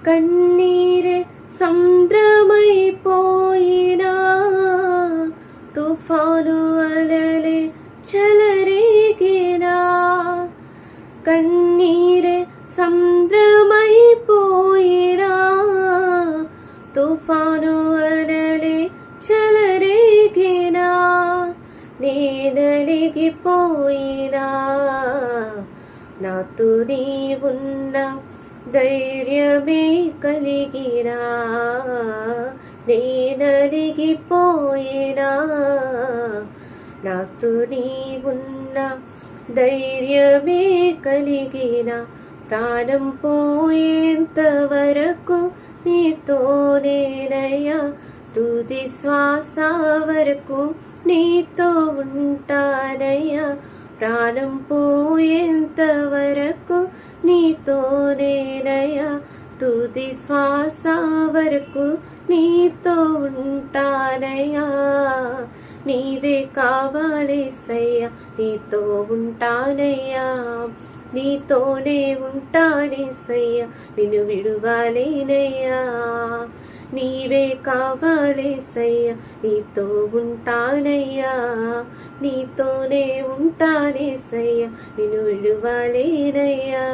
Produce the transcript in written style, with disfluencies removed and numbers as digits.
కన్నీరే సముద్రమైపోయినా, తుఫాను అలలే చెలరేగినా. కన్నీరే సముద్రమైపోయినా, తుఫాను అలలే చెలరేగినా. నేనలిగిపోయినా, నాతో నీవున్నా ధైర్యమే కలిగినా. నేనలిగిపోయినా, నాతో నీవున్నా ధైర్యమే కలిగిన. ప్రాణం పోయేంత వరకు నీతోనేనయ్యా, తుది శ్వాస వరకు నీతో ఉంటానయ్యా. ప్రాణం పోయేంత వరకు నీతోనేనయ్యా, తుది శ్వాస వరకు నీతో ఉంటానయ్యా. నీవే కావాలేసయ్యా, నీతో ఉంటానయ్యా. నీతోనే ఉంటానేసయ్యా, నిన్ను విడువలేనయ్యా. నీవే కావాలేసయ్యా, నీతో ఉంటానయ్యా. నీతోనే ఉంటానేసయ్యా, నిన్ను విడువలేనయ్యా.